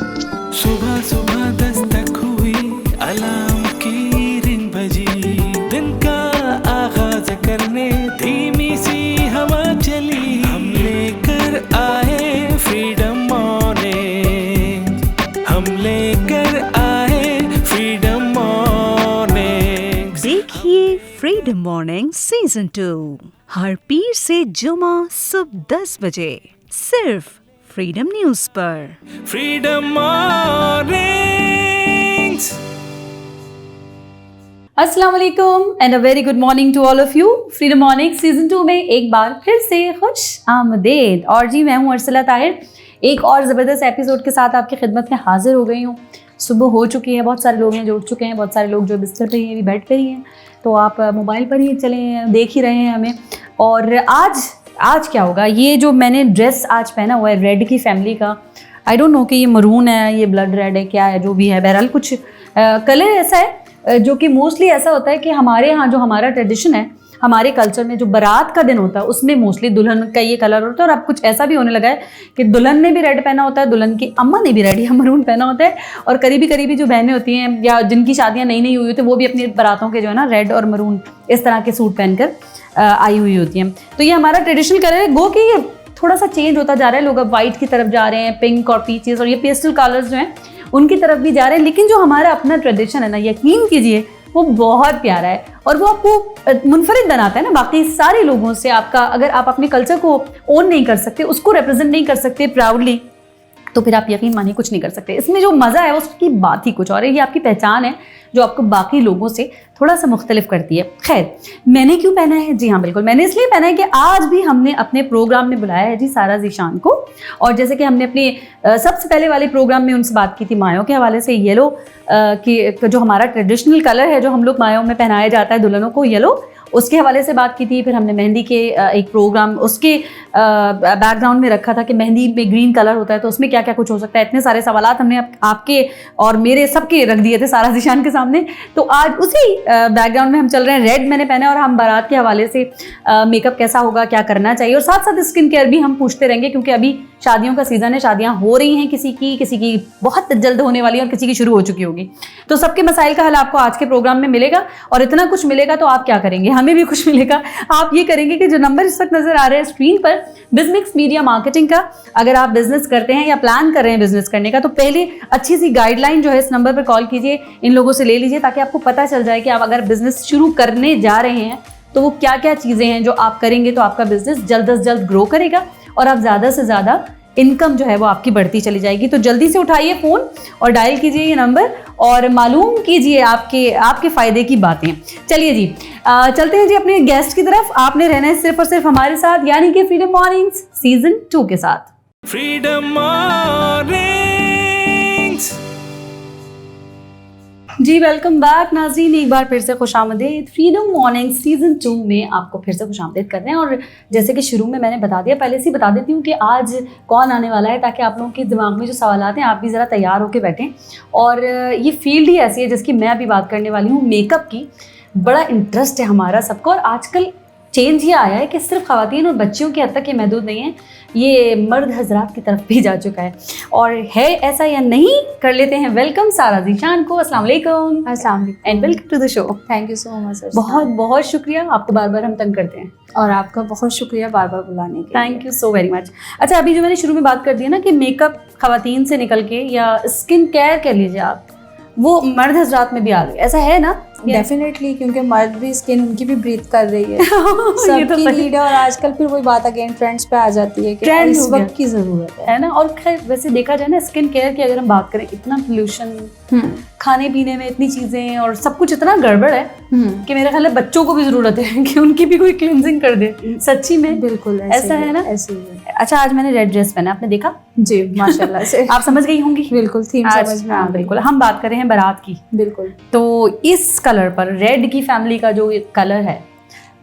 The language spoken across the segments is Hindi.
सुबह सुबह दस्तक हुई, अलार्म की रिंग बजी, दिन का आगाज करने धीमी सी हवा चली। हम लेकर आए फ्रीडम मॉर्निंग, हम लेकर आए फ्रीडम मॉर्निंग। देखिए फ्रीडम मॉर्निंग सीजन 2 हर पीर से जुमा सुबह 10 बजे सिर्फ फ्रीडम न्यूज पर। Freedom Mornings. अस्सलाम वालेकुम and a very good morning to all of you. Freedom Morning season 2 में एक बार फिर से खुश आमदेद। और जी मैं हूँ अर्सला ताहिर, एक और ज़बरदस्त एपिसोड के साथ आपकी खिदमत में हाजिर हो गई हूँ। सुबह हो चुकी है, बहुत सारे लोग हैं जो उठ चुके हैं, बहुत सारे लोग जो बिस्तर पे ही हैं, बेड पे ही हैं, तो आप मोबाइल पर ही चले देख ही रहे हैं हमें। और आज क्या होगा, ये जो मैंने ड्रेस आज पहना हुआ है रेड की फैमिली का, आई डोंट नो कि ये मरून है, ये ब्लड रेड है, क्या है, जो भी है, बहरहाल कुछ कलर ऐसा है जो कि मोस्टली ऐसा होता है कि हमारे यहाँ जो हमारा ट्रेडिशन है, हमारे कल्चर में जो बारात का दिन होता है उसमें मोस्टली दुल्हन का ये कलर होता है। और अब कुछ ऐसा भी होने लगा है कि दुल्हन ने भी रेड पहना होता है, दुल्हन की अम्मा ने भी रेड या मरून पहना होता है, और करीबी जो बहनें होती हैं या जिनकी शादियाँ नई हुई होती है वो भी अपनी बारातों के जो है ना रेड और मरून इस तरह के सूट पहनकर आई हुई होती हैं। तो ये हमारा ट्रेडिशनल कलर है, गो कि ये थोड़ा सा चेंज होता जा रहा है, लोग अब वाइट की तरफ जा रहे हैं, पिंक और पीचेस और ये पेस्टल कलर्स जो हैं उनकी तरफ भी जा रहे हैं। लेकिन जो हमारा अपना ट्रेडिशन है ना, यकीन कीजिए वो बहुत प्यारा है और वो आपको मुनफरिद बनाता है ना बाकी सारे लोगों से। आपका अगर आप अपने कल्चर को ओन नहीं कर सकते, उसको रिप्रेजेंट नहीं कर सकते प्राउडली, तो फिर आप यकीन मानिए कुछ नहीं कर सकते। इसमें जो मज़ा है उसकी बात ही कुछ और है, ये आपकी पहचान है जो आपको बाकी लोगों से थोड़ा सा मुख्तलिफ करती है। खैर, मैंने क्यों पहना है? जी हाँ बिल्कुल, मैंने इसलिए पहना है कि आज भी हमने अपने प्रोग्राम में बुलाया है जी सारा ज़ीशान को। और जैसे कि हमने अपने सबसे पहले वाले प्रोग्राम में उनसे बात की थी मायों के हवाले से, येलो की जो हमारा ट्रेडिशनल कलर है जो हम लोग मायों में पहनाया जाता है दुल्हनों को, येलो, उसके हवाले से बात की थी। फिर हमने मेहंदी के एक प्रोग्राम उसके बैकग्राउंड में रखा था कि मेहंदी में ग्रीन कलर होता है तो उसमें क्या क्या कुछ हो सकता है। इतने सारे सवालात हमने आपके और मेरे सबके रख दिए थे सारा ज़ीशान के सामने। तो आज उसी बैकग्राउंड में हम चल रहे हैं। रेड मैंने पहना है और हम बारात के हवाले से मेकअप कैसा होगा, क्या करना चाहिए, और साथ साथ स्किन केयर भी हम पूछते रहेंगे क्योंकि अभी शादियों का सीज़न है, शादियाँ हो रही हैं, किसी की बहुत जल्द होने वाली है और किसी की शुरू हो चुकी होगी। तो सबके मसाइल का हल आपको आज के प्रोग्राम में मिलेगा। और इतना कुछ मिलेगा तो आप क्या करेंगे, हमें भी कुछ मिलेगा। आप ये करेंगे कि जो नंबर इस वक्त नजर आ रहे हैं स्क्रीन पर बिजमिक्स मीडिया मार्केटिंग का, अगर आप बिजनेस करते हैं या प्लान कर रहे हैं बिजनेस करने का, तो पहले अच्छी सी गाइडलाइन जो है इस नंबर पर कॉल कीजिए, इन लोगों से ले लीजिए ताकि आपको पता चल जाए कि आप अगर बिजनेस शुरू करने जा रहे हैं तो वो क्या क्या चीज़ें हैं जो आप करेंगे तो आपका बिजनेस जल्द से जल्द ग्रो करेगा और आप ज़्यादा से ज़्यादा इनकम जो है वो आपकी बढ़ती चली जाएगी। तो जल्दी से उठाइए फ़ोन और डायल कीजिए ये नंबर और मालूम कीजिए आपके फ़ायदे की बातें। चलिए जी, चलते हैं जी अपने गेस्ट की तरफ। आपने रहना है सिर्फ और सिर्फ हमारे साथ, यानी कि फ्रीडम मॉर्निंग्स सीजन 2 के साथ। Freedom mornings. जी वेलकम बैक नाज़रीन, एक बार फिर से खुशामदीद। फ्रीडम मॉर्निंग सीज़न 2 में आपको फिर से खुशामदीद कर रहे हैं। और जैसे कि शुरू में मैंने बता दिया, पहले से ही बता देती हूँ कि आज कौन आने वाला है ताकि आप लोगों के दिमाग में जो सवालात हैं आप भी ज़रा तैयार होकर बैठें। और ये फील्ड ही ऐसी है जिसकी मैं अभी बात करने वाली हूँ, मेकअप की। बड़ा इंटरेस्ट है हमारा सबको और आजकल चेंज ये आया है कि सिर्फ ख़वातीन और बच्चियों की हद तक ये महदूद नहीं है, ये मर्द हजरात की तरफ भी जा चुका है। और है ऐसा या नहीं, कर लेते हैं वेलकम सारा ज़ीशान को। अस्सलाम वालेकुम। अस्सलाम वालेकुम and welcome to the show. Thank you so much. बहुत बहुत शुक्रिया, आपको बार बार हम तंग करते हैं और आपका बहुत शुक्रिया बार बार बुलाने के। Thank you so very much. अच्छा, अभी जो मैंने शुरू में बात कर दी है ना कि मेकअप ख़वातीन से निकल के या स्किन केयर कह लीजिए आप, वो मर्द हजरात में भी आ गए, ऐसा है ना? डेफिनेटली, क्योंकि मर्द भी स्किन उनकी भी ब्रीथ कर रही है सबकी नीड है। और आजकल फिर वही बात अगेन ट्रेंड्स पे आ जाती है कि इस वक्त की ज़रूरत है ना। और खैर वैसे देखा जाए ना, स्किन केयर की अगर हम बात करें, इतना पोल्यूशन, खाने पीने में इतनी चीज़ें और सब कुछ इतना गड़बड़ है कि मेरे ख्याल है बच्चों को भी ज़रूरत है कि उनकी भी कोई क्लींजिंग कर दे। सच्ची में बिल्कुल ऐसा है ना, ऐसे ही है। अच्छा, आज मैंने रेड ड्रेस पहना, आपने देखा? जी माशाल्लाह से आप समझ गई होंगी। बिल्कुल, थीम समझ में आ गई। बिल्कुल, हम बात कर रहे हैं बारात की। बिल्कुल, तो इस कलर पर रेड की फैमिली का जो कलर है,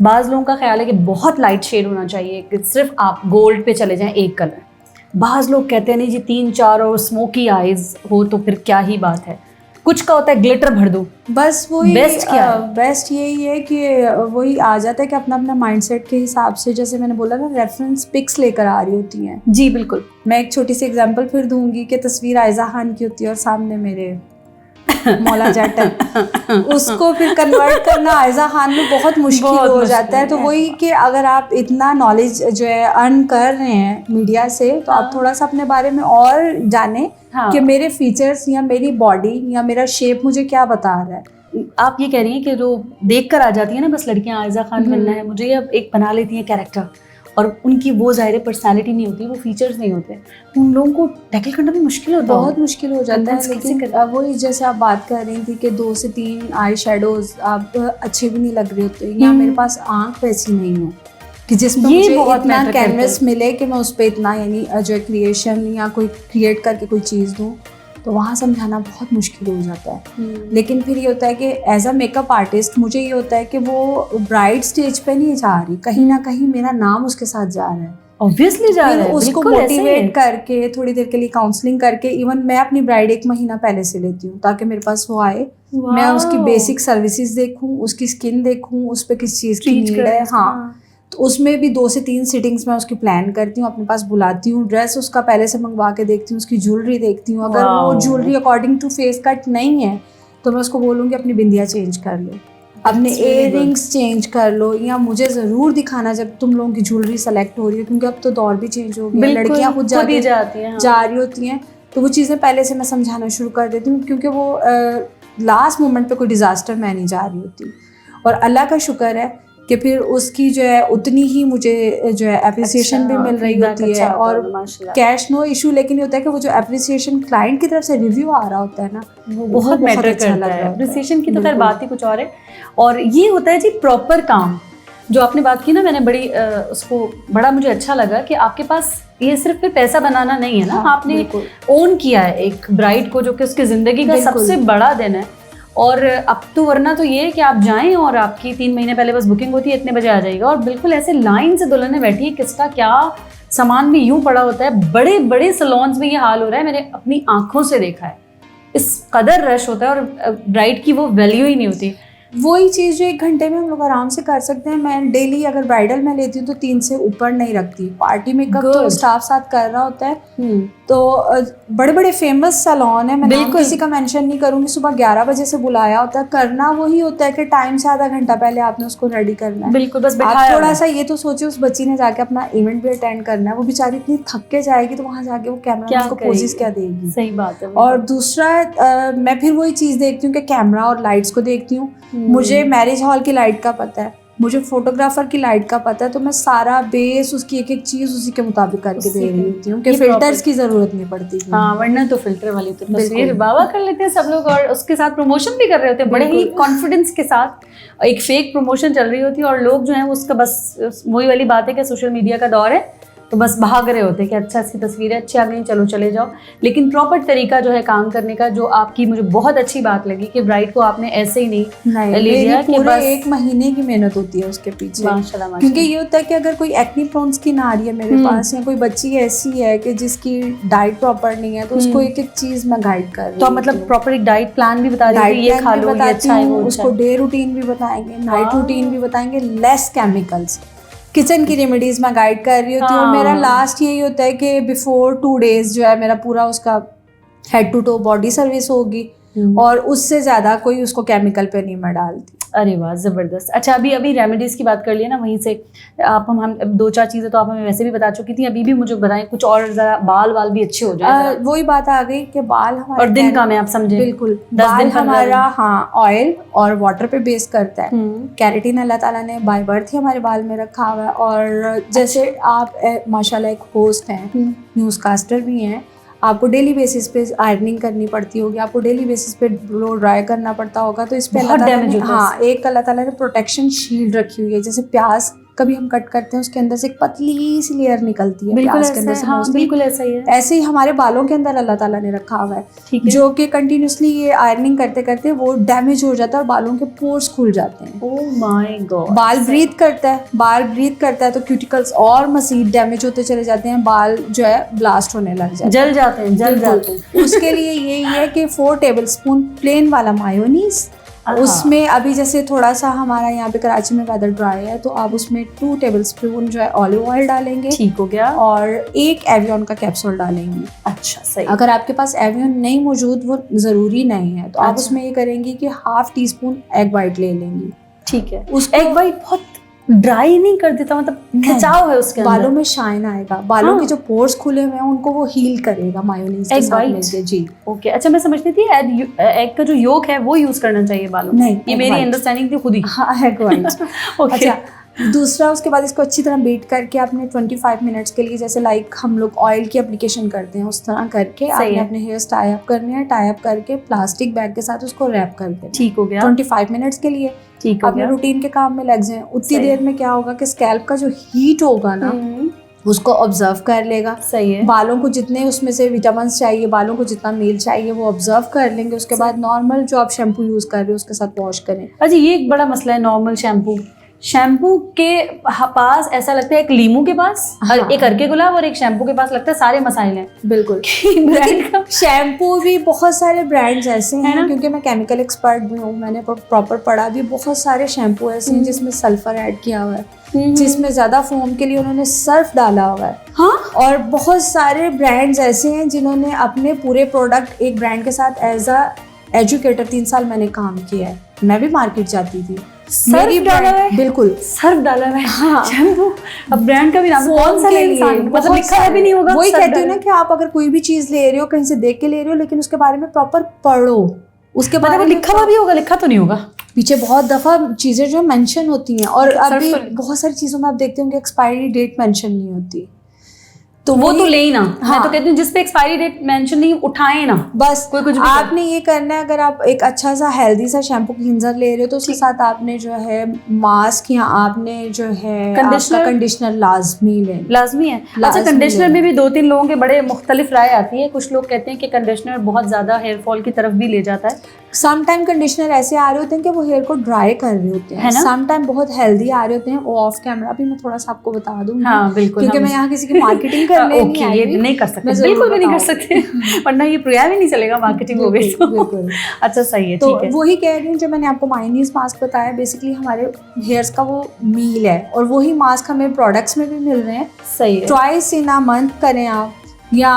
बाज़ लोगों का ख्याल है कि बहुत लाइट शेड होना चाहिए, कि सिर्फ आप गोल्ड पे चले जाएं एक कलर। बाज़ लोग कहते हैं नहीं जी 3-4 और स्मोकी आइज़ हो तो फिर क्या ही बात है। कुछ का होता है ग्लिटर भर दो, बस वही Best क्या है? बेस्ट यही है कि वही आ जाता है कि अपना अपना माइंडसेट के हिसाब से, जैसे मैंने बोला ना, रेफरेंस पिक्स लेकर आ रही होती हैं। जी बिल्कुल। मैं एक छोटी सी एग्जांपल फिर दूंगी कि तस्वीर आयजा खान की होती है और सामने मेरे मौला जट है, उसको फिर कन्वर्ट करना आयजा खान में बहुत मुश्किल हो जाता है। तो वही कि अगर आप इतना नॉलेज जो है अर्न कर रहे हैं मीडिया से, तो आप थोड़ा सा अपने बारे में और जाने कि मेरे फीचर्स या मेरी बॉडी या मेरा शेप मुझे क्या बता रहा है। आप ये कह रही हैं कि जो देख कर आ जाती है ना बस लड़कियां आयजा खान बनना है मुझे, अब एक बना लेती हैं कैरेक्टर, और उनकी वो ज़ाहिर पर्सनालिटी नहीं होती, वो फीचर्स नहीं होते, उन लोगों को टैकल करना भी मुश्किल होता है, बहुत मुश्किल हो जाता है। लेकिन वही जैसे आप बात कर रही थी कि 2 से 3 आई शेडोज आप अच्छे भी नहीं लग रहे होते, या मेरे पास आंख वैसी नहीं है कि जिसमें मुझे इतना कैनवस मिले कि मैं उस पर इतना यानी जो है क्रिएशन या कोई क्रिएट करके कोई चीज़ दूँ, तो वहाँ समझाना बहुत मुश्किल हो जाता है। लेकिन फिर ये होता है कि एज अ मेकअप आर्टिस्ट मुझे ये होता है कि वो ब्राइड स्टेज पे नहीं जा रही, कहीं ना कहीं मेरा नाम उसके साथ जा रहा है, ऑब्वियसली जा रहा है, उसको मोटिवेट करके थोड़ी देर के लिए काउंसलिंग करके। इवन मैं अपनी ब्राइड 1 महीना पहले से लेती हूँ ताकि मेरे पास वो आए, मैं उसकी बेसिक सर्विसेज देखूँ, उसकी स्किन देखूँ, उस पर किस चीज़ की नीड है। हाँ, तो उसमें भी 2 से 3 सिटिंग्स मैं उसकी प्लान करती हूँ, अपने पास बुलाती हूँ, ड्रेस उसका पहले से मंगवा के देखती हूँ, उसकी ज्वेलरी देखती हूँ। अगर वो jewellery according to face cut नहीं है तो मैं उसको बोलूँगी अपनी बिंदिया चेंज कर लो, अपने इयररिंग्स चेंज कर लो, या मुझे ज़रूर दिखाना जब तुम लोगों की ज्वेलरी सेलेक्ट हो रही है, क्योंकि अब तो दौर भी चेंज हो गया, लड़कियाँ खुद जा रही होती हैं। तो वो चीज़ें पहले से मैं समझाना शुरू कर देती हूँ, क्योंकि वो लास्ट मोमेंट पे कोई डिज़ास्टर में नहीं जा रही होती। और अल्लाह का शुक्र है कि फिर उसकी जो है उतनी ही मुझे जो है एप्रिसिएशन भी मिल रही होती है, और कैश नो इशू। लेकिन ये होता है कि वो जो एप्रिसिएशन क्लाइंट की तरफ से रिव्यू आ रहा होता है ना, वो बहुत मैटर करता है। एप्रिसिएशन की तो खैर बात ही कुछ और है। और ये होता है जी प्रॉपर काम, जो आपने बात की ना, मैंने बड़ी उसको बड़ा मुझे अच्छा लगा कि आपके पास ये सिर्फ फिर पैसा बनाना नहीं है ना, आपने ओन किया है एक ब्राइड को, जो कि उसकी ज़िंदगी का सबसे बड़ा दिन है। और अब तो वरना तो ये है कि आप जाएं और आपकी 3 महीने पहले बस बुकिंग होती है, इतने बजे आ जाएगा, और बिल्कुल ऐसे लाइन से दुल्हने बैठी है, किसका क्या सामान भी यूं पड़ा होता है। बड़े बड़े सैलून्स में ये हाल हो रहा है, मैंने अपनी आंखों से देखा है, इस कदर रश होता है और ब्राइड की वो वैल्यू ही नहीं होती। वही चीज़ जो 1 घंटे में हम लोग आराम से कर सकते हैं। मैं डेली अगर ब्राइडल में लेती हूँ तो 3 से ऊपर नहीं रखती। पार्टी मेकअप तो स्टाफ साथ कर रहा होता है। तो बड़े बड़े फेमस सैलून है, मैं नाम किसी का मेंशन नहीं करूँगी, सुबह 11 बजे से बुलाया होता है। करना वही होता है कि टाइम से आधा घंटा पहले आपने उसको रेडी करना है। बिल्कुल, बस आप थोड़ा सा ये तो सोचिए, उस बच्ची ने जाके अपना इवेंट भी अटेंड करना है, वो बेचारी इतनी थक के जाएगी, तो वहाँ जाके वो कैमरा को पोजेस क्या देगी। सही बात है। और दूसरा मैं फिर वही चीज़ देखती हूँ कि कैमरा और लाइट्स को देखती हूँ। मुझे मैरिज हॉल की लाइट का पता है, मुझे फोटोग्राफर की लाइट का पता है, तो मैं सारा बेस उसकी एक एक चीज़ उसी के मुताबिक करके दे रही होती हूँ कि फिल्टर्स की ज़रूरत नहीं पड़ती। हाँ, वरना तो फिल्टर वाली तो तस्वीर बाबा कर लेते हैं सब लोग, और उसके साथ प्रमोशन भी कर रहे होते हैं बड़े ही कॉन्फिडेंस के साथ। एक फेक प्रमोशन चल रही होती है और लोग जो हैं उसका बस वही वाली बात है कि सोशल मीडिया का दौर है, तो बस भाग रहे होते हैं कि अच्छा इसकी तस्वीर है, अच्छी आ गई, चलो चले जाओ। लेकिन प्रॉपर तरीका जो है काम करने का, जो आपकी मुझे बहुत अच्छी बात लगी कि ब्राइड को आपने ऐसे ही नहीं ले लिया कि बस 1 महीने की मेहनत होती है उसके पीछे। माशाल्लाह। क्योंकि ये होता है कि अगर कोई एक्ने प्रोन स्किन आ रही है मेरे पास, या कोई बच्ची ऐसी है कि जिसकी डाइट प्रॉपर नहीं है, तो उसको एक एक चीज मैं गाइड कर रही हूँ। तो मतलब प्रॉपर एक डाइट प्लान भी बता रही है, ये खा लो, ये अच्छा है, वो उसको डे रूटीन भी बताएंगे, नाइट रूटीन भी बताएंगे, लेस केमिकल्स, किचन की रेमेडीज मैं गाइड कर रही होती हूँ। और मेरा लास्ट यही होता है कि बिफोर 2 डेज जो है मेरा पूरा उसका head to toe body service होगी, और उससे ज़्यादा कोई उसको केमिकल पे नहीं मैं डालती। अरे वाह, ज़बरदस्त। अच्छा, अभी रेमेडीज़ की बात कर लिया ना, वहीं से आप हम 2-4 चीज़ें तो आप हमें वैसे भी बता चुकी थी, अभी भी मुझे बताएं कुछ और, ज़रा बाल भी अच्छे हो जाए। वही बात आ गई कि बाल हमारे और दिन का में आप समझे, बिल्कुल बाल हमारा ऑयल और वाटर पे बेस करता है। कैरेटिन अल्लाह ताला ने बाय बर्थ ही हमारे बाल में रखा हुआ है। और जैसे आप माशाल्लाह एक होस्ट हैं, न्यूज़कास्टर भी हैं, आपको डेली बेसिस पे आयरनिंग करनी पड़ती होगी, आपको डेली बेसिस पे ब्लो ड्राई करना पड़ता होगा, तो इस पे अल्लाह ताला ने एक अल्लाह ताला ने प्रोटेक्शन शील्ड रखी हुई है। जैसे प्याज कभी हम कट करते हैं उसके अंदर से एक पतली सी लेयर निकलती है बिल्कुल प्याज के अंदर ऐसा से है, हाँ, mostly। बिल्कुल ऐसा ही है। ऐसे ही हमारे बालों के अंदर अल्लाह ताला ने रखा हुआ है, ठीक है। जो कि कंटिन्यूसली ये आयरनिंग करते करते वो डैमेज हो जाता है और बालों के पोर्स खुल जाते हैं। Oh my God. बाल ब्रीथ करता है, बाल ब्रीथ करता है तो क्यूटिकल्स और मजीद डैमेज होते चले जाते हैं, बाल जो है ब्लास्ट होने लग जाते हैं, जल जाते हैं, जल जाते हैं। उसके लिए यही है कि 4 टेबलस्पून प्लेन वाला मायोनीज, उसमें अभी जैसे थोड़ा सा हमारा यहाँ पे कराची में वेदर ड्राई है तो आप उसमें 2 टेबलस्पून जो है ऑलिव ऑयल डालेंगे, ठीक हो गया। और 1 एवियन का कैप्सूल डालेंगे। अच्छा सही। अगर आपके पास एवियन नहीं मौजूद, वो ज़रूरी नहीं है, तो आप अच्छा। उसमें ये करेंगी कि ½ टीस्पून एग वाइट ले लेंगी। ठीक है। उसको एग वाइट बहुत ड्राई नहीं कर देता, मतलब खिंचाव है उसके अंदर। बालों में शाइन आएगा, बालों हाँ। के जो पोर्स खुले हुए हैं उनको वो हील करेगा मायोनीज के Egg साथ white? मिलके। जी ओके, अच्छा मैं समझती थी एग का जो योक है वो यूज करना चाहिए बालों में। नहीं, ये egg मेरी white। अंडरस्टैंडिंग थी खुद ही। हाँ, एग वाइट। ओके। अच्छा, दूसरा उसके बाद इसको अच्छी तरह बीट करके आपने 25 मिनट्स के लिए, जैसे लाइक हम लोग ऑयल की एप्लीकेशन करते हैं उस तरह करके आपने है। अपने हेयर्स टाई अप करने हैं, टाई अप करके प्लास्टिक बैग के साथ उसको रैप कर देना ठीक हो गया। 25 मिनट्स के लिए। ठीक हो अपने गया। रूटीन के काम में लग जाएं। उतनी सही। देर में क्या होगा कि स्कैल्प का जो हीट होगा ना उसको ऑब्जर्व कर लेगा। सही है। बालों को जितने उसमें से विटामिन चाहिए, बालों को जितना मील चाहिए वो ऑब्जर्व कर लेंगे। उसके बाद नॉर्मल जो आप शैम्पू यूज कर रहे हो उसके साथ वॉश करें। अच्छा ये एक बड़ा मसला है, नॉर्मल शैम्पू के पास ऐसा लगता है एक लीमू के पास, हाँ। एक अर्के गुलाब और एक शैम्पू के पास लगता है सारे मसाइल हैं। बिल्कुल। ब्रांड का शैम्पू भी बहुत सारे ब्रांड्स ऐसे है हैं, ना? क्योंकि मैं केमिकल एक्सपर्ट भी हूँ, मैंने प्रॉपर पढ़ा भी। बहुत सारे शैम्पू ऐसे हैं जिसमें सल्फर ऐड किया हुआ है, जिसमें ज़्यादा फोम के लिए उन्होंने सर्फ डाला हुआ है। हाँ। और बहुत सारे ब्रांड्स ऐसे हैं जिन्होंने अपने पूरे प्रोडक्ट एक ब्रांड के साथ एज अ एजुकेटर 3 साल मैंने काम किया है। मैं भी मार्केट जाती थी, सर्फ डाला है? बिल्कुल सर्फ डाला है। हाँ। शैम्पू अब ब्रांड का भी नाम कौन सा ले इंसान, मतलब लिखा है भी नहीं होगा। वही सर्फ कहती हूँ डाला ना कि आप अगर कोई भी चीज ले रहे हो, कहीं से देख के ले रहे हो, लेकिन उसके बारे में प्रॉपर पढ़ो। उसके बारे मतलब में लिखा हुआ भी होगा, लिखा तो नहीं होगा। पीछे बहुत दफा चीजें जो मेंशन होती हैं, और मतलब अभी सर्फ- बहुत सारी चीजों में आप देखते होंगे एक्सपायरी डेट मेंशन नहीं होती, तो वो तो ले ही ना। मैं हाँ। तो कहती हूँ जिस पे एक्सपायरी डेट मेंशन नहीं उठाए ना। बस कोई कुछ भी आपने ये करना है। अगर आप एक अच्छा सा हेल्दी सा शैम्पू क्लींजर ले रहे हो तो उसके साथ आपने जो है मास्क या आपने जो है कंडीशनर लाजमी लें। लाजमी है। अच्छा लाजमी कंडीशनर में लेना। भी 2-3 लोगों के बड़े मुख्तलिफ राय आती है। कुछ लोग कहते हैं कि कंडीशनर बहुत ज्यादा हेयर फॉल की तरफ भी ले जाता है। सम टाइम कंडीशनर ऐसे आ रहे होते हैं कि वो हेयर को ड्राई कर रहे होते हैं, है ना? सम टाइम बहुत हेल्दी आ रहे होते हैं। वो ऑफ कैमरा भी मैं थोड़ा सा आपको बता दूंगी। हाँ बिल्कुल, क्योंकि मैं यहाँ किसी की मार्केटिंग करने नहीं आई ये हुई। नहीं कर सकते, मैं जरूर बिल्कुल भी नहीं कर बताऊंगी। सकते, वरना ये प्रया भी नहीं चलेगा, मार्केटिंग हो गई तो। बिल्कुल। अच्छा सही है, तो ठीक है। वही कह रही हूँ, जो मैंने आपको मायोनीज मास्क बताया, बेसिकली हमारे हेयर्स का वो मील है, और वही मास्क हमें प्रोडक्ट्स में भी मिल रहे हैं। सही है। ट्वाइस इन अ मंथ करें आप, या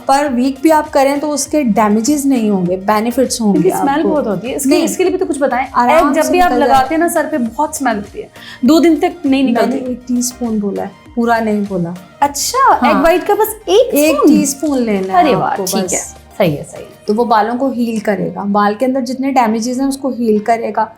पर वीक भी आप करें तो उसके डैमेजेस नहीं होंगे, बेनिफिट्स होंगे। क्योंकि स्मेल आपको। बहुत होती है नहीं। इसके लिए भी तो कुछ बताएं। आराम एग जब से भी आप निकल लगाते हैं ना सर पे बहुत स्मेल होती है, 2 दिन तक नहीं मैंने निकलती। 1 टीस्पून बोला है, पूरा नहीं बोला। अच्छा हाँ। एग वाइट का बस 1 1 टीस्पून लेना है अरे वाह आपको ठीक बस। है, सही है सही है। तो वो बालों को हील करेगा, बाल के अंदर जितने डैमेजेस हैं उसको हील करेगा।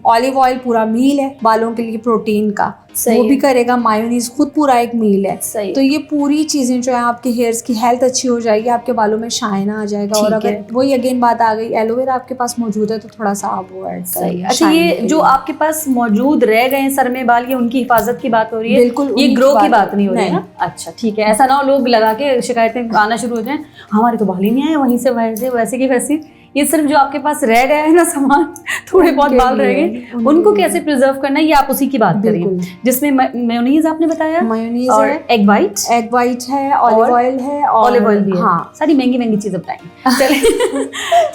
ऑलिव ऑयल पूरा मील है बालों के लिए, प्रोटीन का सही वो है। भी करेगा। मायोनीज खुद पूरा एक मील है। सही है। तो ये पूरी चीजें जो है आपके हेयर्स की हेल्थ अच्छी हो जाएगी, आपके बालों में शाइन आ जाएगा। और ठीक अगर है। वही अगेन बात आ गई, एलोवेरा आपके पास मौजूद है तो थोड़ा सा आप वो ऐड सही करें। है। अच्छा ये जो आपके पास मौजूद रह गए हैं सर में बाल, ये उनकी हिफाजत की बात हो रही है? बिल्कुल, ये उन्हीं ग्रो की की बात बात नहीं हो रही है नहीं। ना? अच्छा ठीक है, ऐसा ना हो लोग लगा के शिकायतें आना शुरू हो जाएं, हमारे तो बाल ही नहीं आए, वहीं से वैसे वैसे की वैसी। ये सिर्फ जो आपके पास रह गया है ना सामान, थोड़े बहुत उनके बाल रह लिए, गए, उनके उनको लिए। कैसे प्रिजर्व करना है, ये आप उसी की बात करिए, बिल्कुल। जिसमें मेयोनीज आपने बताया, मायोनीज और है, एग वाइट, एग वाइट है, ऑलिव ऑयल है, और ऑलिव ऑयल भी है। हाँ। सारी महंगी महंगी चीजें बताएंगे चलिए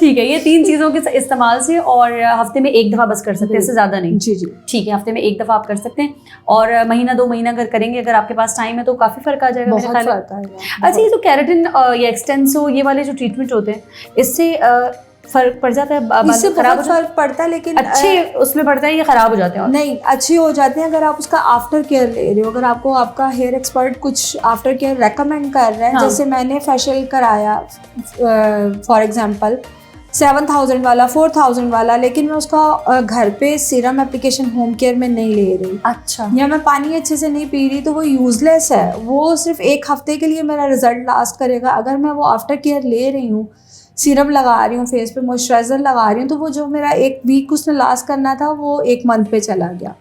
ठीक है। ये 3 चीजों के इस्तेमाल से, और हफ्ते में 1 दफा बस कर सकते हैं, इससे ज्यादा नहीं। जी जी ठीक है, हफ्ते में 1 दफा आप कर सकते हैं, और महीना 2 महीना अगर करेंगे, अगर आपके पास टाइम है तो काफी फर्क आ जाएगा मेरे बहुत ख्याल में। फर्क आएगा। अच्छा ये जो केराटिन या एक्सटेंसो ये वाले जो ट्रीटमेंट होते हैं, इससे फर्क पड़ जाता है? बाल इससे खराब बहुत हो जाते फर्क पड़ता है, लेकिन हैं? अच्छे उसमें पड़ता है या खराब हो जाते हैं? और नहीं, अच्छी हो जाते हैं अगर आप उसका आफ्टर केयर ले रहे हो। अगर आपको आपका हेयर एक्सपर्ट कुछ आफ्टर केयर रेकमेंड कर रहा है, हाँ। जैसे मैंने फेशियल कराया फॉर एग्जांपल 7000 वाला, 4000 वाला, लेकिन मैं उसका घर पे सीरम एप्लीकेशन होम केयर में नहीं ले रही, अच्छा या मैं पानी अच्छे से नहीं पी रही, तो वो यूजलेस है। वो सिर्फ 1 हफ्ते के लिए मेरा रिजल्ट लास्ट करेगा। अगर मैं वो आफ्टर केयर ले रही हूँ, सीरम लगा रही हूँ, फेस पे मॉइस्चराइजर लगा रही हूँ, तो वो जो मेरा 1 वीक उसने लास्ट करना था वो 1 मंथ पे चला गया।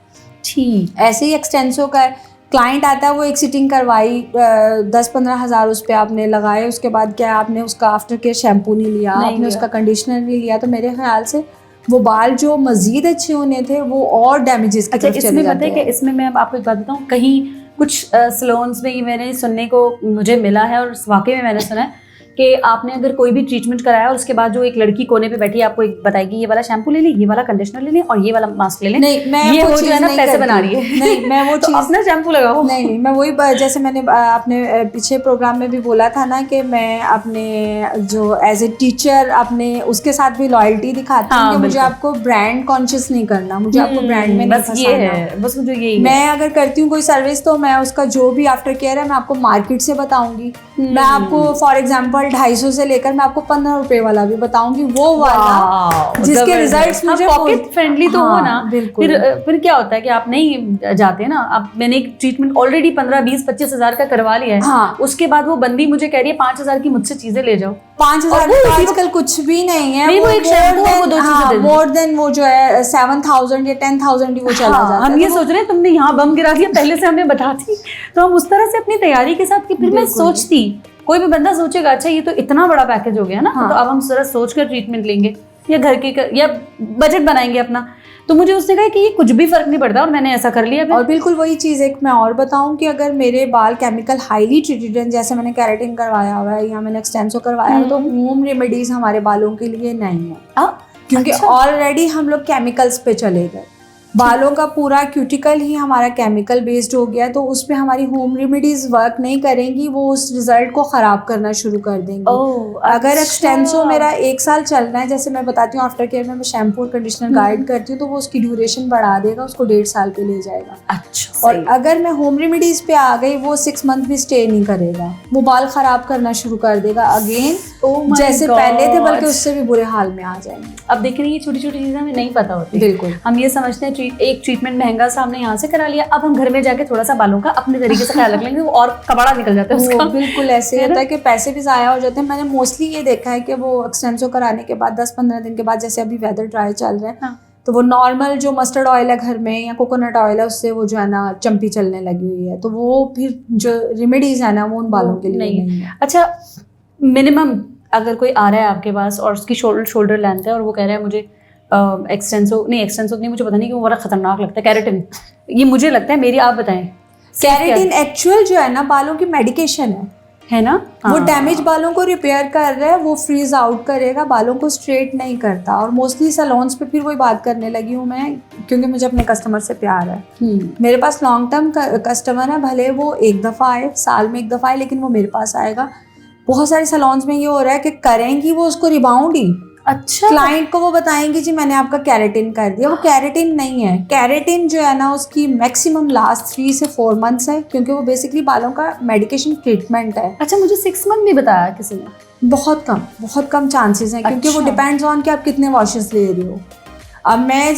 ठीक। ऐसे ही एक्सटेंसो का क्लाइंट आता है, वो एक सिटिंग करवाई, 10-15 हज़ार उस पर आपने लगाए, उसके बाद क्या आपने उसका आफ्टर केयर शैम्पू नहीं लिया, आपने उसका कंडीशनर नहीं लिया, तो मेरे ख्याल से वो बाल जो मजीद अच्छे होने थे वो और डैमेजेस की तरफ चले जाते हैं। इसमें पता है कि इसमें मैं आपको एक बात बताऊँ, कहीं कुछ सैलून्स में ये मैंने सुनने को मुझे मिला है और वाकई में मैंने सुना है कि आपने अगर कोई भी ट्रीटमेंट कराया और उसके बाद जो एक लड़की कोने पे बैठी है आपको एक बताएगी ये वाला शैम्पू ले लें, ये वाला कंडीशनर ले लें और ये वाला मास्क ले लें, नहीं, मैं ये वो जो है ना पैसे बना रही है। नहीं, मैं वो तो अपना शैम्पू लगाओ। नहीं, मैं वही जैसे मैंने अपने पीछे प्रोग्राम में भी बोला था ना कि मैं अपने जो एज ए टीचर अपने उसके साथ भी लॉयल्टी दिखाती हूँ कि मुझे आपको ब्रांड कॉन्शियस नहीं करना, मुझे आपको ब्रांड में नहीं फंसाना। बस मुझे यही मैं अगर करती हूँ कोई सर्विस तो मैं उसका जो भी आफ्टर केयर है मैं आपको मार्केट से बताऊंगी। मैं आपको फॉर एग्जांपल 250 से लेकर मैं आपको 15 रुपए वाला भी बताऊंगी, वो वाला जिसके रिजल्ट्स मुझे पॉकेट फ्रेंडली तो हो ना। बिल्कुल। फिर क्या होता है कि आप नहीं जाते ना, अब मैंने एक ट्रीटमेंट ऑलरेडी 15, 20, 25 हजार का करवा लिया है। हाँ। उसके बाद वो बंदी मुझे कह रही है 5,000 की मुझसे चीजें ले जाओ। 5,000 आजकल कुछ भी नहीं है, नहीं, वो एक शैम्पू और वो दो चीजें दे दें। मोर देन वो जो है 7,000 या 10,000 ही वो चला जाता है। हम ये सोच रहे हैं तुमने यहाँ बम गिरा दिया, पहले से हमें बताती तो हम उस तरह से अपनी तैयारी के साथ कि फिर मैं सोचती, कोई भी बंदा सोचेगा अच्छा ये तो इतना बड़ा पैकेज हो गया ना, तो अब हम जरा सोच कर ट्रीटमेंट लेंगे या घर के या बजट बनाएंगे अपना। तो मुझे उसने कहा कि ये कुछ भी फर्क नहीं पड़ता और मैंने ऐसा कर लिया। और बिल्कुल वही चीज़ एक मैं और बताऊं कि अगर मेरे बाल केमिकल हाईली ट्रीटेड हैं, जैसे मैंने कैरेटिन करवाया हुआ है या मैंने एक्सटेंसो करवाया है, तो होम रेमेडीज हमारे बालों के लिए नहीं है, क्योंकि ऑलरेडी हम लोग केमिकल्स पे चले गए। बालों का पूरा क्यूटिकल ही हमारा केमिकल बेस्ड हो गया, तो उस पे हमारी होम रेमेडीज वर्क नहीं करेंगी, वो उस रिजल्ट को ख़राब करना शुरू कर देंगी। अगर एक्सटेंसो मेरा 1 साल चलना है, जैसे मैं बताती हूँ आफ्टर केयर में मैं शैम्पू और कंडीशनर गाइड करती हूँ, तो वो उसकी ड्यूरेशन बढ़ा देगा, उसको 1.5 साल पे ले जाएगा। अच्छा। और अगर मैं होम रेमेडीज पे आ गई, वो 6 मंथ भी स्टे नहीं करेगा, वो बाल ख़राब करना शुरू कर देगा अगेन, जैसे पहले थे, बल्कि उससे भी बुरे हाल में आ जाएंगे। अब देख रही है, छोटी छोटी चीजें हमें नहीं पता होती। बिल्कुल। हम ये समझते हैं एक ट्रीटमेंट महंगा सा हमने यहाँ से करा लिया, अब हम घर में जाके थोड़ा सा बालों का अपने तरीके से ख्याल रख लेंगे, वो और कबाड़ा निकल जाता है उसका। बिल्कुल ऐसे होता है कि पैसे भी ज़ाया हो जाते हैं। मैंने मोस्टली ये देखा है कि वो एक्सटेंसो कराने के बाद 10-15 दिन के बाद, जैसे अभी वेदर ड्राई चल रहा है, तो वो नॉर्मल जो मस्टर्ड ऑयल है घर में या कोकोनट ऑयल है, उससे वो जो है ना चंपी चलने लगी हुई है, तो वो फिर जो रेमेडीज है ना वो उन बालों के लिए नहीं है। अच्छा, मिनिमम अगर कोई आ रहा है आपके पास और उसकी शोल्डर लेंथ है और वो कह रहा है मुझे एक्सटेंसो नहीं, मुझे पता नहीं कि वो बड़ा खतरनाक लगता है केराटिन, ये मुझे लगता है मेरी, आप बताएं। केराटिन एक्चुअल जो है ना बालों की मेडिकेशन है ना। वो डैमेज बालों को रिपेयर कर रहा है, वो फ्रीज आउट करेगा, बालों को स्ट्रेट नहीं करता। और मोस्टली सैलून्स पे फिर वही बात करने लगी हूँ मैं, क्योंकि मुझे अपने कस्टमर से प्यार है। मेरे पास लॉन्ग टर्म कस्टमर है, भले वो 1 दफ़ा आए, साल में 1 दफ़ा आए, लेकिन वो मेरे पास आएगा। बहुत सारे सैलून्स में ये हो रहा है कि करेंगी वो उसको रिबाउंड ही। अच्छा। क्लाइंट को वो बताएंगे जी मैंने आपका केराटिन कर दिया, वो केराटिन नहीं है। केराटिन जो है ना उसकी मैक्सिमम लास्ट 3 से 4 मंथ्स है, क्योंकि वो बेसिकली बालों का मेडिकेशन ट्रीटमेंट है। अच्छा, मुझे 6 मंथ भी बताया किसी ने। बहुत कम चांसेस हैं, क्योंकि वो डिपेंड्स ऑन कि आप कितने वॉशेस ले रही हो। अब मैं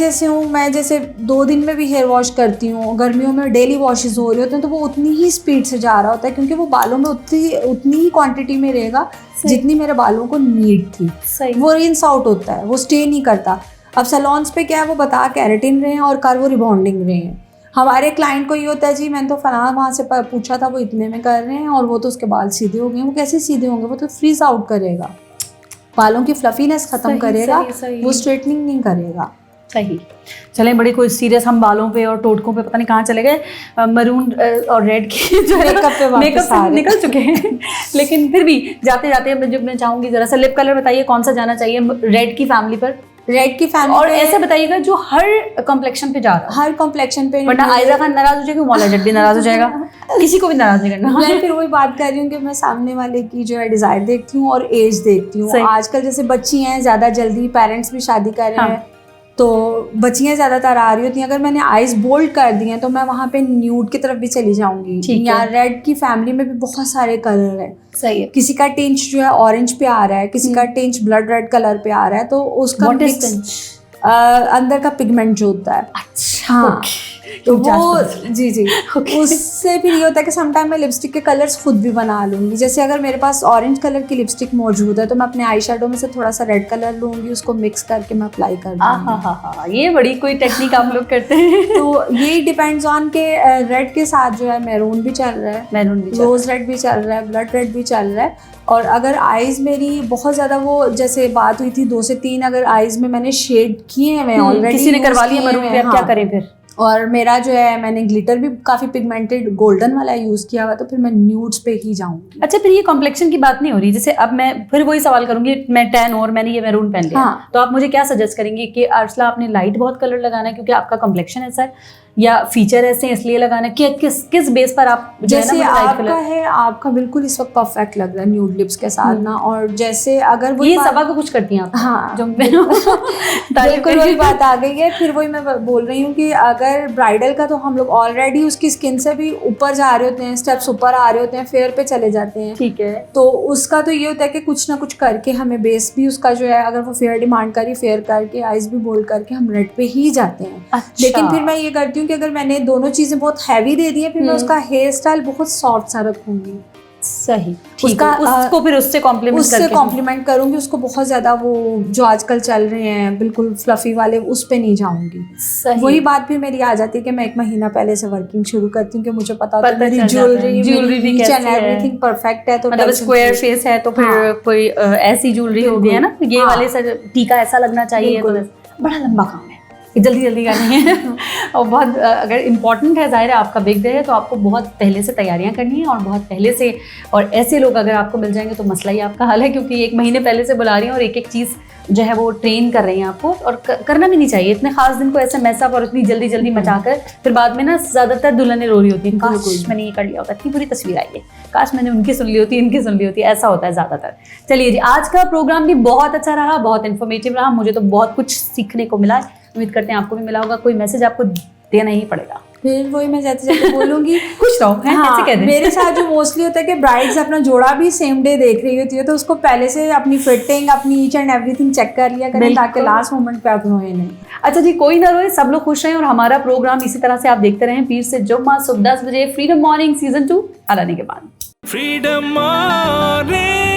जैसे 2 दिन में भी हेयर वॉश करती हूँ, गर्मियों में डेली वॉशेस हो रहे होते हैं, तो वो उतनी ही स्पीड से जा रहा होता है, क्योंकि वो बालों में उतनी ही क्वांटिटी में रहेगा जितनी मेरे बालों को नीड थी। वो रिंस आउट होता है, वो स्टे नहीं करता। अब सैलून्स पे क्या है, वो बता केराटिन रहे हैं और कर वो रिबॉन्डिंग रहे हैं। हमारे क्लाइंट को ये होता है जी मैंने तो फलाना वहाँ से पूछा था, वो इतने में कर रहे हैं और वो तो उसके बाल सीधे हो गए। वो कैसे सीधे होंगे, वो तो फ्रीज आउट करेगा, बालों की फ्लफीनेस खत्म करेगा, वो स्ट्रेटनिंग नहीं करेगा। सही। चलें, बड़ी कोई सीरियस हम बालों पे और टोटकों पे पता नहीं कहाँ चले गए, मरून और रेड की जो है मेकअप से निकल चुके हैं। लेकिन फिर भी जाते जाते मैं चाहूँगी जरा सा लिप कलर बताइए कौन सा जाना चाहिए रेड की फैमिली पर। रेड की फैमिली और ऐसे बताइएगा जो हर कॉम्प्लेक्शन पे जा रहा है, हर कॉम्प्लेक्शन पे, वरना आयजा खान नाराज हो जाएगी, मौला जट भी नाराज हो जाएगा, किसी को भी नाराज नहीं करना। मैं फिर वही बात कर रही हूँ कि मैं सामने वाले की जो है डिजायर देखती हूँ और एज देखती हूँ। आजकल जैसे बच्ची हैं ज्यादा जल्दी, पेरेंट्स भी शादी कर रहे हैं, तो बच्चियाँ ज़्यादातर आ रही होती हैं। अगर मैंने आइज बोल्ड कर दी हैं तो मैं वहाँ पे न्यूड की तरफ भी चली जाऊंगी। या रेड की फैमिली में भी बहुत सारे कलर हैं। सही है। किसी का टिंच जो है ऑरेंज पे आ रहा है, किसी का टिंच ब्लड रेड कलर पे आ रहा है, तो उसका अंदर का पिगमेंट जो होता है। अच्छा। तो क्यों वो जी उससे फिर ये होता है कि समटाइम मैं लिपस्टिक के कलर्स खुद भी बना लूँगी। जैसे अगर मेरे पास ऑरेंज कलर की लिपस्टिक मौजूद है तो मैं अपने आई शेडो में से थोड़ा सा रेड कलर लूँगी, उसको मिक्स करके मैं अप्लाई कर दूँगी। ये बड़ी कोई टेक्निक आप लोग करते हैं। तो ये डिपेंड्स ऑन के रेड के साथ जो है मैरून भी चल रहा है, मैरून भी रोज रेड भी चल रहा है, ब्लड रेड भी चल रहा है। और अगर आईज मेरी बहुत ज़्यादा वो जैसे बात हुई थी 2 से 3 अगर आईज में मैंने शेड किए हैं, मैं ऑलरेडी किसी ने करवा लिया मरून पे, अब क्या करें फिर? और मेरा जो है मैंने ग्लिटर भी काफ़ी पिगमेंटेड गोल्डन वाला यूज़ किया हुआ, तो फिर मैं न्यूड्स पे ही जाऊंगी। अच्छा, फिर ये कॉम्प्लेक्शन की बात नहीं हो रही। जैसे अब मैं फिर वही सवाल करूंगी, मैं टैन और मैंने ये मैरून पहन लिया, तो आप मुझे क्या सजेस्ट करेंगे कि अर्सला आपने लाइट बहुत कलर लगाना है क्योंकि आपका कॉम्प्लेक्शन ऐसा है, या फीचर ऐसे हैं इसलिए लगाना है, कि किस बेस पर आप जैसे आपका है, आपका बिल्कुल इस वक्त परफेक्ट लग रहा है न्यूड लिप्स के साथ ना। और जैसे अगर वो ये सबा को कुछ करती हैं आप, हाँ जो बिल्कुल वही बात आ गई है। फिर वही मैं बोल रही हूँ कि अगर ब्राइडल का तो हम लोग ऑलरेडी उसकी स्किन से भी ऊपर जा रहे होते हैं, स्टेप्स ऊपर आ रहे होते हैं, फेयर पे चले जाते हैं, ठीक है। तो उसका तो ये होता है कि कुछ ना कुछ करके हमें बेस भी उसका जो है, अगर वो फेयर डिमांड करी, फेयर करके आइज भी बोल्ड करके हम रेड पे ही जाते हैं। अच्छा। लेकिन फिर मैं ये करती हूँ कि अगर मैंने दोनों चीजें बहुत हैवी दे दी है, फिर मैं उसका हेयर स्टाइल बहुत सॉफ्ट सा रखूंगी। सही, उसका उसको फिर उससे कॉम्प्लीमेंट करूंगी, उसको बहुत ज्यादा वो जो आजकल चल रहे हैं बिल्कुल फ्लफी वाले उस पे नहीं जाऊंगी। वही बात भी मेरी आ जाती है कि मैं 1 महीना पहले से वर्किंग शुरू करती हूँ कि मुझे पता होता है मेरी ज्वेलरी भी एवरीथिंग परफेक्ट है, तो मतलब स्क्वायर फेस है तो फिर कोई ऐसी ज्वेलरी होती है ना, ये वाले टीका ऐसा लगना चाहिए, तो बड़ा लंबा काम है, जल्दी जल्दी करनी है। और बहुत अगर इम्पॉर्टेंट है, जाहिर है आपका बिग डे है, तो आपको बहुत पहले से तैयारियां करनी है और बहुत पहले से, और ऐसे लोग अगर आपको मिल जाएंगे तो मसला ही आपका हल है, क्योंकि 1 महीने पहले से बुला रही हैं और एक एक चीज़ जो है वो ट्रेन कर रही हैं आपको, और करना भी नहीं चाहिए इतने खास दिन को ऐसे मैसअप और इतनी जल्दी जल्दी मचाकर। फिर बाद में ना ज़्यादातर दुल्हनें रो रही होती हैं, काश मैंने ये कर लिया होता, इतनी बुरी तस्वीर आई है, काश मैंने उनकी सुन ली होती, इनकी सुन ली होती, ऐसा होता है ज़्यादातर। चलिए जी, आज का प्रोग्राम भी बहुत अच्छा रहा, बहुत इन्फॉर्मेटिव रहा, मुझे तो बहुत कुछ सीखने को मिला, उम्मीद करते हैं आपको भी मिला होगा। कोई मैसेज आपको देना ही पड़ेगा? फिर वही मैं जाते जाते बोलूंगी खुश रहो, है ऐसे कह दें। मेरे साथ जो मोस्टली होता है कि ब्राइड्स अपना जोड़ा भी सेम डे देख रही होती है, तो उसको पहले से अपनी फिटिंग, अपनी ईच एंड एवरीथिंग चेक कर लिया करें, ताकि लास्ट मोमेंट पे आप रोए नहीं। अच्छा जी, कोई ना रोए, सब लोग खुश रहें, और हमारा प्रोग्राम इसी तरह से आप देखते रहें पीर से जुम्मा सुबह 10 बजे, फ्रीडम मॉर्निंग सीजन 2 आने के बाद। Freedom morning.